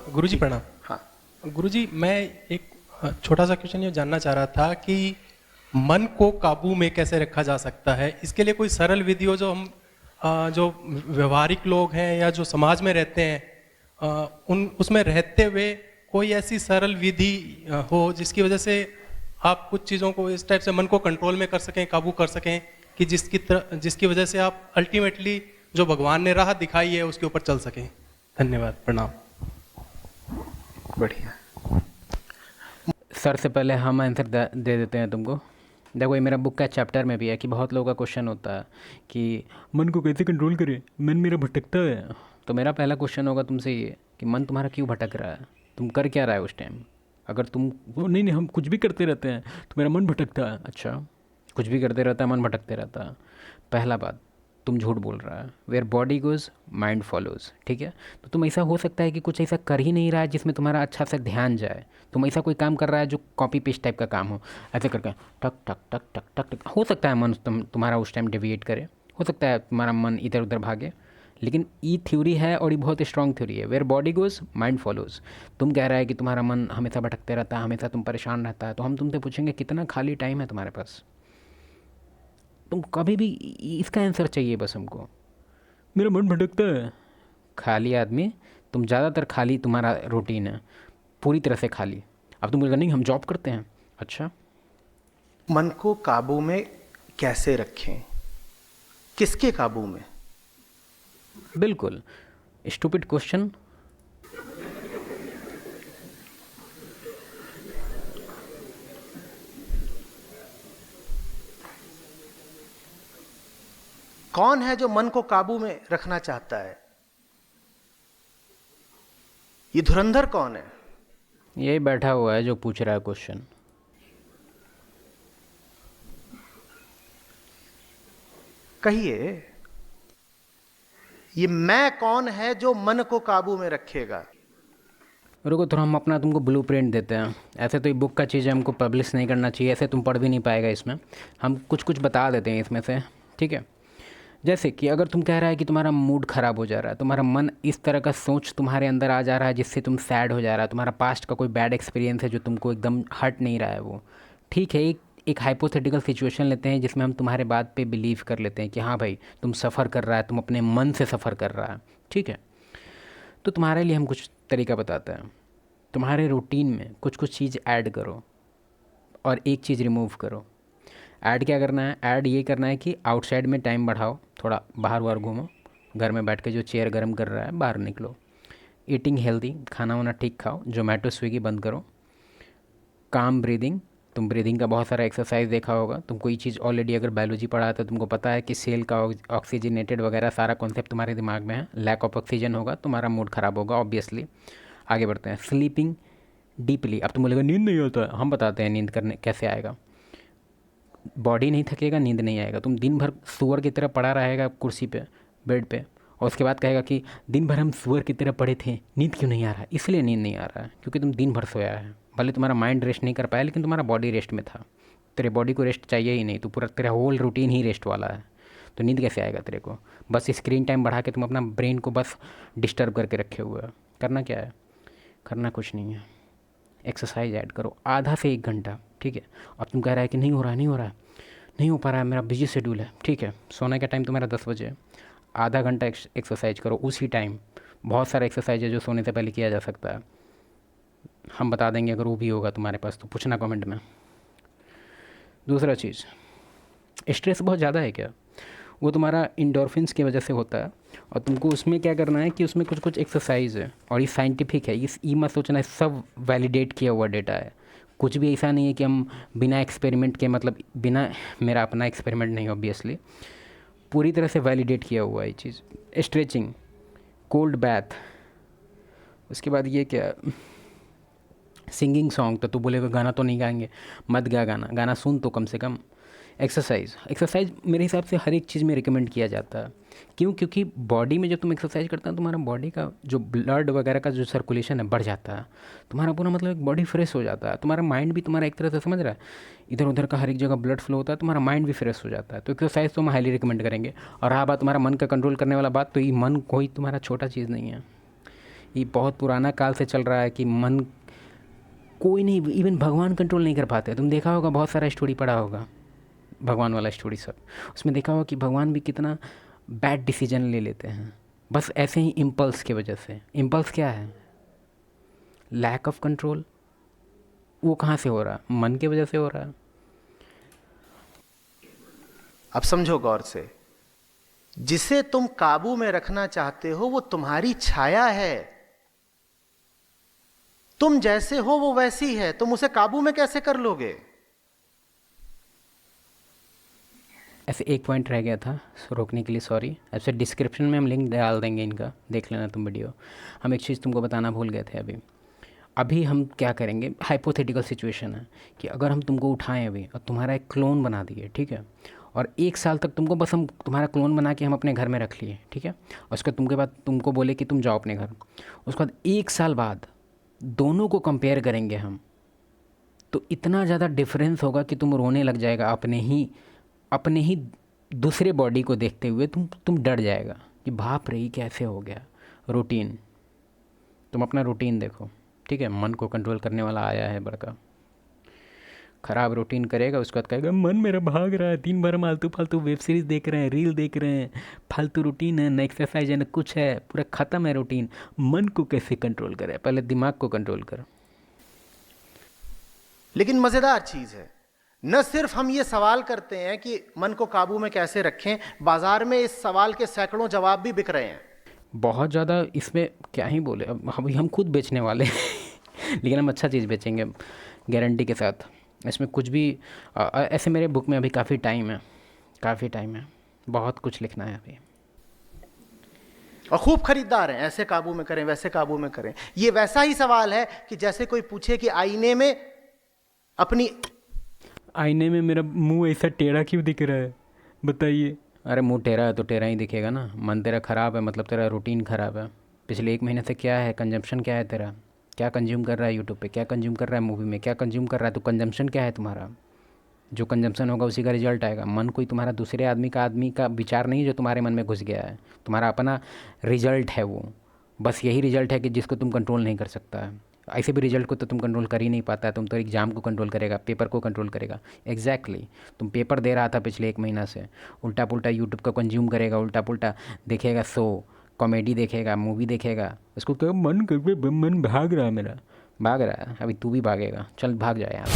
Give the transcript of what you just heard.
गुरुजी ठीक। प्रणाम। हाँ। गुरुजी मैं एक छोटा सा क्वेश्चन ये जानना चाह रहा था कि मन को काबू में कैसे रखा जा सकता है। इसके लिए कोई सरल विधि हो जो हम जो व्यवहारिक लोग हैं या जो समाज में रहते हैं उन उसमें रहते हुए कोई ऐसी सरल विधि हो जिसकी वजह से आप कुछ चीज़ों को इस टाइप से मन को कंट्रोल में कर सकें, काबू कर सकें कि जिसकी वजह से आप अल्टीमेटली जो भगवान ने राह दिखाई है उसके ऊपर चल सकें। धन्यवाद, प्रणाम। बढ़िया। सर से पहले हम आंसर दे देते हैं तुमको। देखो ये मेरा बुक का चैप्टर में भी है कि बहुत लोगों का क्वेश्चन होता है कि मन को कैसे कंट्रोल करें, मन मेरा भटकता है। तो मेरा पहला क्वेश्चन होगा तुमसे ये कि मन तुम्हारा क्यों भटक रहा है, तुम कर क्या रहा है उस टाइम। अगर तुम वो नहीं नहीं हम कुछ भी करते रहते हैं तो मेरा मन भटकता है, अच्छा कुछ भी करते रहता है मन भटकते रहता है। पहला बात, तुम झूठ बोल रहा है। Where body goes mind follows, ठीक है। तो तुम ऐसा हो सकता है कि कुछ ऐसा कर ही नहीं रहा है जिसमें तुम्हारा अच्छा से ध्यान जाए। तुम ऐसा कोई काम कर रहा है जो कॉपी पेस्ट टाइप का काम हो, ऐसे करके टक टक टक टक टक टक। हो सकता है मन तुम्हारा उस टाइम डेविएट करे, हो सकता है तुम्हारा मन इधर उधर भागे, लेकिन ये थ्योरी है और ये बहुत स्ट्रॉन्ग थ्योरी है। Where body goes mind follows. तुम कह रहा है कि तुम्हारा मन हमेशा भटकते रहता है, हमेशा तुम परेशान रहता है, तो हम तुमसे पूछेंगे कितना खाली टाइम है तुम्हारे पास। तुम कभी भी इसका आंसर चाहिए बस हमको। मेरा मन भटकता है। खाली आदमी, तुम ज़्यादातर खाली तुम्हारा रूटीन है, पूरी तरह से खाली। अब तुम बोलेगा नहीं हम जॉब करते हैं, अच्छा। मन को काबू में कैसे रखें, किसके काबू में? बिल्कुल स्टूपिड क्वेश्चन। कौन है जो मन को काबू में रखना चाहता है? ये धुरंधर कौन है? यही बैठा हुआ है जो पूछ रहा है क्वेश्चन। कहिए, ये मैं कौन है जो मन को काबू में रखेगा? रुको थोड़ा, हम अपना तुमको ब्लूप्रिंट देते हैं। ऐसे तो ये बुक का चीज़ है, हमको पब्लिश नहीं करना चाहिए, ऐसे तुम पढ़ भी नहीं पाएगा इसमें। हम कुछ कुछ बता देते हैं इसमें से, ठीक है। जैसे कि अगर तुम कह रहा है कि तुम्हारा मूड ख़राब हो जा रहा है, तुम्हारा मन इस तरह का सोच तुम्हारे अंदर आ जा रहा है जिससे तुम सैड हो जा रहा है, तुम्हारा पास्ट का कोई बैड एक्सपीरियंस है जो तुमको एकदम हट नहीं रहा है वो, ठीक है। एक हाइपोथेटिकल सिचुएशन लेते हैं जिसमें हम तुम्हारे बात पे बिलीव कर लेते हैं कि हाँ भाई तुम सफ़र कर रहा है, तुम अपने मन से सफ़र कर रहा है, ठीक है। तो तुम्हारे लिए हम कुछ तरीका बताते हैं। तुम्हारे रूटीन में कुछ कुछ चीज़ ऐड करो और एक चीज़ रिमूव करो। ऐड क्या करना है? ऐड ये करना है कि आउटसाइड में टाइम बढ़ाओ, थोड़ा बाहर वाहर घूमो, घर में बैठ के जो चेयर गर्म कर रहा है बाहर निकलो। ईटिंग हेल्दी, खाना वाना ठीक खाओ, जोमेटो स्विगी बंद करो। काम ब्रीदिंग, तुम ब्रीदिंग का बहुत सारा एक्सरसाइज देखा होगा, तुम कोई चीज़ ऑलरेडी अगर बायोलॉजी पढ़ा है तो तुमको पता है कि सेल का ऑक्सीजनेटेड वगैरह सारा कॉन्सेप्ट तुम्हारे दिमाग में है। लैक ऑफ ऑक्सीजन होगा, तुम्हारा मूड ख़राब होगा ऑब्वियसली। आगे बढ़ते हैं। Sleeping deeply. अब तुम बोलेगा नींद नहीं होता है, हम बताते हैं नींद करने कैसे आएगा। बॉडी नहीं थकेगा, नींद नहीं आएगा। तुम दिन भर सुअर की तरह पड़ा रहेगा कुर्सी पे, बेड पे, और उसके बाद कहेगा कि दिन भर हम सुअर की तरह पड़े थे, नींद क्यों नहीं आ रहा है? इसलिए नींद नहीं आ रहा है क्योंकि तुम दिन भर सोया है। भले तुम्हारा माइंड रेस्ट नहीं कर पाया लेकिन तुम्हारा बॉडी रेस्ट में था। तेरे बॉडी को रेस्ट चाहिए ही नहीं, तो पूरा तेरा होल रूटीन ही रेस्ट वाला है, तो नींद कैसे आएगा तेरे को? बस स्क्रीन टाइम बढ़ा के तुम अपना ब्रेन को बस डिस्टर्ब करके रखे हुए हो। करना क्या है? करना कुछ नहीं है। एक्सरसाइज ऐड करो आधा से 1 घंटा, ठीक है। अब तुम कह रहा है कि नहीं हो रहा है, नहीं हो रहा है, नहीं हो पा रहा है, मेरा बिजी शेड्यूल है, ठीक है। सोने का टाइम तुम्हारा 10 बजे है, आधा घंटा एक्सरसाइज करो उसी टाइम। बहुत सारा एक्सरसाइज है जो सोने से पहले किया जा सकता है, हम बता देंगे अगर वो भी होगा तुम्हारे पास तो पूछना कमेंट में। दूसरा चीज़, स्ट्रेस बहुत ज़्यादा है क्या? वो तुम्हारा इंडोर्फिन्स की वजह से होता है, और तुमको उसमें क्या करना है कि उसमें कुछ कुछ एक्सरसाइज है, और ये साइंटिफिक है, इस ई मत सोचना, सब वैलिडेट किया हुआ डेटा है। कुछ भी ऐसा नहीं है कि हम बिना एक्सपेरिमेंट के, मतलब बिना, मेरा अपना एक्सपेरिमेंट नहीं ऑब्वियसली, पूरी तरह से वैलिडेट किया हुआ है ये चीज़। स्ट्रेचिंग, कोल्ड बैथ, उसके बाद ये क्या, सिंगिंग सॉन्ग। तो तू बोलेगा गाना तो नहीं गाएंगे, मत गा गाना, गाना सुन तो कम से कम। एक्सरसाइज मेरे हिसाब से हर एक चीज़ में रिकमेंड किया जाता है। क्यों? क्योंकि बॉडी में जब तुम एक्सरसाइज करता है तुम्हारा बॉडी का जो ब्लड वगैरह का जो सर्कुलेशन है बढ़ जाता है, तुम्हारा पूरा मतलब एक बॉडी फ्रेश हो जाता है। तुम्हारा माइंड भी तुम्हारा एक तरह से, समझ रहा है, इधर उधर का हर एक जगह ब्लड फ्लो होता है, तुम्हारा माइंड भी फ्रेश हो जाता है। तो एक्सरसाइज तो हम हाईली रिकमेंड करेंगे। और रहा बात तुम्हारा मन का कंट्रोल करने वाला बात, तो ये मन कोई तुम्हारा छोटा चीज़ नहीं है, ये बहुत पुराना काल से चल रहा है कि मन कोई नहीं, इवन भगवान कंट्रोल नहीं कर पाते। तुम देखा होगा, बहुत सारा स्टोरी पढ़ा होगा भगवान वाला स्टोरी सब, उसमें देखा होगा कि भगवान भी कितना बैड डिसीजन ले लेते हैं, बस ऐसे ही इम्पल्स की वजह से। इम्पल्स क्या है? Lack of control. वो कहाँ से हो रहा? मन की वजह से हो रहा है। अब समझो गौर से, जिसे तुम काबू में रखना चाहते हो वो तुम्हारी छाया है। तुम जैसे हो वो वैसी है, तुम उसे काबू में कैसे कर लोगे? ऐसे एक पॉइंट रह गया था रोकने के लिए, सॉरी। ऐसे डिस्क्रिप्शन में हम लिंक डाल देंगे इनका, देख लेना तुम वीडियो। हम एक चीज़ तुमको बताना भूल गए थे अभी हम क्या करेंगे, हाइपोथेटिकल सिचुएशन है कि अगर हम तुमको उठाएं अभी और तुम्हारा एक क्लोन बना दिए, ठीक है, और 1 साल तक तुमको बस हम तुम्हारा क्लोन बना के हम अपने घर में रख लिए, ठीक है, और उसके तुमके बाद तुमको बोले कि तुम जाओ अपने घर। उसके बाद 1 साल बाद दोनों को कंपेयर करेंगे हम, तो इतना ज़्यादा डिफरेंस होगा कि तुम रोने लग जाएगा अपने ही दूसरे बॉडी को देखते हुए। तुम डर जाएगा कि बाप रे कैसे हो गया। रूटीन, तुम अपना रूटीन देखो, ठीक है। मन को कंट्रोल करने वाला आया है बड़का, ख़राब रूटीन करेगा, उसके बाद कहेगा मन मेरा भाग रहा है, दिन भर हम आलतू फालतू वेब सीरीज़ देख रहे हैं, रील देख रहे हैं, फालतू रूटीन है, न एक्सरसाइज है न कुछ है, पूरा ख़त्म है रूटीन। मन को कैसे कंट्रोल करे? पहले दिमाग को कंट्रोल कर। लेकिन मजेदार चीज है, न सिर्फ हम ये सवाल करते हैं कि मन को काबू में कैसे रखें, बाजार में इस सवाल के सैकड़ों जवाब भी बिक रहे हैं। बहुत ज़्यादा, इसमें क्या ही बोले, अब हम खुद बेचने वाले हैं लेकिन हम अच्छा चीज़ बेचेंगे गारंटी के साथ। इसमें कुछ भी ऐसे मेरे बुक में अभी काफ़ी टाइम है, बहुत कुछ लिखना है अभी। और खूब खरीदार हैं, ऐसे काबू में करें, वैसे काबू में करें। ये वैसा ही सवाल है कि जैसे कोई पूछे कि आईने में मेरा मुंह ऐसा टेढ़ा क्यों दिख रहा है, बताइए। अरे मुंह टेढ़ा है तो टेढ़ा ही दिखेगा ना। मन तेरा ख़राब है मतलब तेरा रूटीन ख़राब है। पिछले 1 महीने से क्या है, कंजम्पशन क्या है तेरा, क्या कंज्यूम कर रहा है यूट्यूब पे, क्या कंज्यूम कर रहा है मूवी में, क्या कंज्यूम कर रहा है, तो कंजम्पशन क्या है तुम्हारा। जो कंजम्पशन होगा उसी का रिजल्ट आएगा। मन कोई तुम्हारा दूसरे आदमी का विचार नहीं जो तुम्हारे मन में घुस गया है, तुम्हारा अपना रिजल्ट है वो। बस यही रिजल्ट है कि जिसको तुम कंट्रोल नहीं कर सकता है। ऐसे भी रिजल्ट को तो तुम कंट्रोल कर ही नहीं पाता है। तुम तो एग्ज़ाम को कंट्रोल करेगा, पेपर को कंट्रोल करेगा। एग्जैक्टली तुम पेपर दे रहा था पिछले 1 महीना से, उल्टा पुल्टा यूट्यूब का कंज्यूम करेगा, उल्टा पुल्टा देखेगा, शो कॉमेडी देखेगा, मूवी देखेगा, उसको क्या मन भाग रहा है मेरा, भाग रहा है। अभी तू भी भागेगा, चल भाग जाए यहाँ।